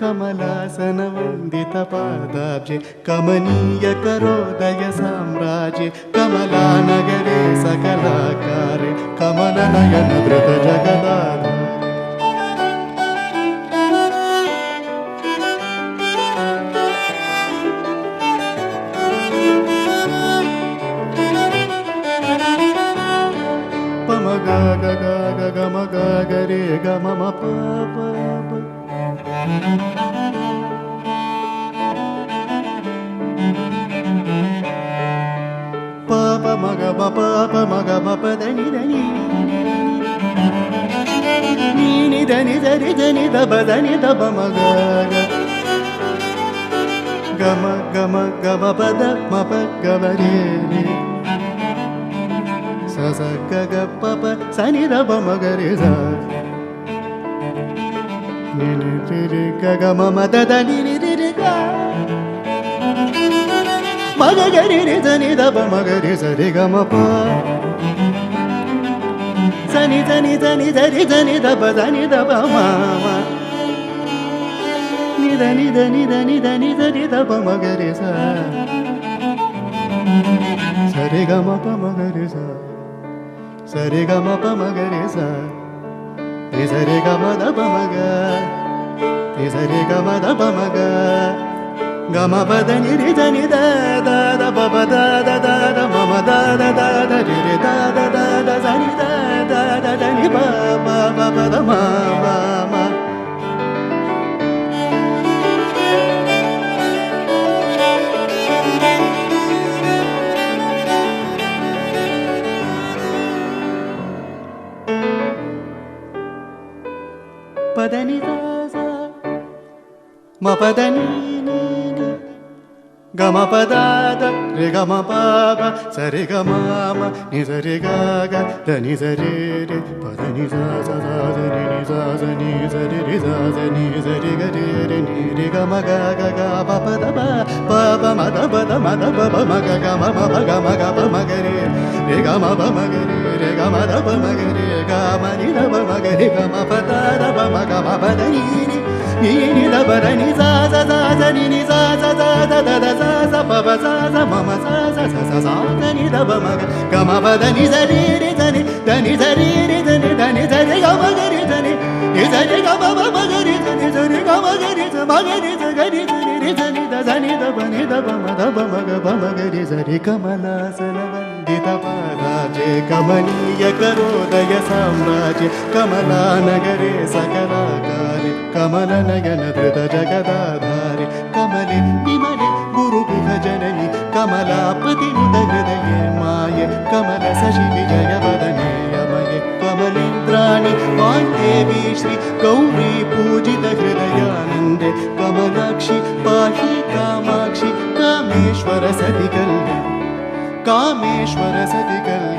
ಕಮಲಾಸನ ವಂದಿತ ಪಾದಾಬ್ಜೆ ಕಮನೀಯ ಕರೋದಯ ಸಾಮ್ರಾಜ್ಯ ಕಮಲಾನಗರೆ ಸಕಲಾಕಾರೆ ಕಮಲ ನಯನ ಧೃತ ಜಗದಾಧಾರೆ ಪಮ ಗ ಗ ಗ ಗ ಗ ಮ ಗ ಗ ರೇ ಗ ಮ ಮ ಪ ಪ ಪ ಪ ಪ ಮ ಗ ಮ ಪ ಪ ಮ ಗ ಮ ಪ ದ ನಿ ದ ನಿ ನೀ ನಿ ದ ನಿ ದ ರಿ ದ ನಿ ದ ಬ ದ ನಿ ದ ಬ ಮ ಗ ಗ ಮ ಗ ಮ ಗ ಮ ಪ ದ ಮ ಪ ಗ ಮ ರೇ ರೇ ಸ ಸ ಗ ಗ ಪ ಪ ಸ ನಿ ದ ಬ ಮ ಗ ರೇ ಸ ನಿ ನಿ ರಿ ರಿ ಗ ಗ ಮ ಮ ದ ದ ನಿ ನಿ ರಿ ರಿ ಗ ಮ ಗ ಗ ರಿ ರಿ ಸ ನಿ ದ ಬ ಮ ಗ ರಿ ಸ ರಿ ಗ ಮ ಪ ಸ ನಿ ಸ ನಿ ಸ ನಿ ಸ ರಿ ಸ ನಿ ದ ಬ ದ ನಿ ದ ಬ ಮ ಮ ನಿ ದ ನಿ ದ ನಿ ದ ನಿ ದ ನಿ ಸ ರಿ ದ ಬ ಮ ಗ ರಿ ಸ ಸ ರಿ ಗ ಮ ಪ ಮ ಗ ರಿ ಸ ಸ ರಿ ಗ ಮ ಪ ಮ ಗ ರಿ ಸ ನಿ ಸ ರಿ ಗ ಮ ದ ಪ ಮ ಗ ನಿ ಸ ರಿ ಗ ಮ ದ ಪ ಮ ಗ ಗ ಮ ಪ ದ ನಿ ರಿ ದ ನಿ ದ ದ ದ ಪ ಪ ದ ದ ದ ದ ಮ ಮ ದ ದ ದ ದ ರಿ ರಿ ದ ದ ದ ದ ಸ ನಿ ದ ದ ದ ದ ನಿ ಪ ಪ ಪ ಪ ದ ಮ ಮ ಮ ಪ ದ ನಿ ದ ಸ ಮ ಪ ದ ನಿ ನಿ ನಿ ಗ ಮ ಪ ದ ದ ರಿ ಗ ಮ ಪ ಪ ಸ ರಿ ಗ ಮ ಮ ನಿ ಸ ರಿ ಗ ಗ ದ ನಿ ಸ ರಿ ರಿ ಪ ದ ನಿ ಸ ಸ ಸ ಸ ನಿ ನಿ ಸ ಸ ನಿ ಸ ರಿ ರಿ ಸ ಸ ನಿ ಸ ರಿ ಗ ರಿ ರಿ ನಿ ರಿ ಗ ಮ ಗ ಗ ಗ ಪ ಪ ದ ಪ ಪ ಪ ಮ ದ ಪ ದ ಮ ದ ಪ ಪ ಮ ಗ ಗ ಮ ಮ ಪ ಗ ಮ ಗ ಪ ಮ ಗ ರಿ ರಿ ಗ ಮ ಪ ಮ ಗ ರಿ ರಿ ಗ ಮ ದ ಪ ಮ ಗ ರಿ ಗ ಮ ನಿ ದ ಪ ಮ ಗ ರಿ ಗ ಮ ಪ ದ ದ ಪ ಮ ಗ ಮ ಪ ದ ನಿ ನಿ ನಿ ನಿ ದ ಪ ದ ನಿ ಸ ಸ ಸ ಸ ನಿ ನಿ ಸ ಸ ಸ ದ ದ ದ ಸ ಸ ಪ ಪ ಸ ಸ ಮ ಮ ಸ ಸ ಸ ಸ ಸ ದ ನಿ ದ ಪ ಮ ಗ ಗ ಮ ಪ ದ ನಿ ಸ ರಿ ರಿ ದ ನಿ ದ ನಿ ಸ ರಿ ರಿ ದ ನಿ ದ ನಿ ಸ ರಿ ಗ ಮ ಗ ರಿ ದ ನಿ ನಿ ಸ ರಿ ಗ ಮ ಪ ಮ ಗ ರಿ ದ ನಿ ಸ ರಿ ಗ ಮ ಗ ರಿ ಸ ಮ ಗ ರಿ ಸ ಗ ರಿ ಸ ನಿ ರಿ ಸ ನಿ ದ ಸ ನಿ ದ ಪ ನಿ ದ ಪ ಮ ದ ಪ ಮ ಗ ಪ ಮ ಗ ರಿ ಸ ರಿ ಕಮಲಾಸನ ವಂದಿತ ಪಾದಾಬ್ಜೆ ಕಮನೀಯ ಕರೋದಯ ಸಾಮ್ರಾಜ್ಯ ಕಮಲಾನಗರೆ ಸಕಲಾಕಾರೆ ಕಮಲ ನಯನ ಧೃತ ಜಗದಾಧಾರೆ ಕಮಲೆ ವಿಮಲೆ ಗುರುಗುಹ ಜನನಿ ಕಮಲಾಪತಿ ನುತ ಹೃದಯೇ ಮಾಯೆ ಕಮಲ ಶಶಿ ವಿಜಯ ವದನೇಯಮಯೆ ಕಮಲೇಂದ್ರಾಣಿ ವಾಗ್ದೇವಿ ಶ್ರೀ ಗೌರಿ ಪೂಜಿತ ಹೃದಯಾನಂದೆ ಕಮಲಾಕ್ಷಿ ಪಾಹಿ ಕಾಮಾಕ್ಷಿ ಕಾಮೇಶ್ವರ ಸತಿ ಕಲ್ಯಾಣ ಕಾಮೇಶ್ವರ ಸತಿ ಕಲ್ಯಾಣ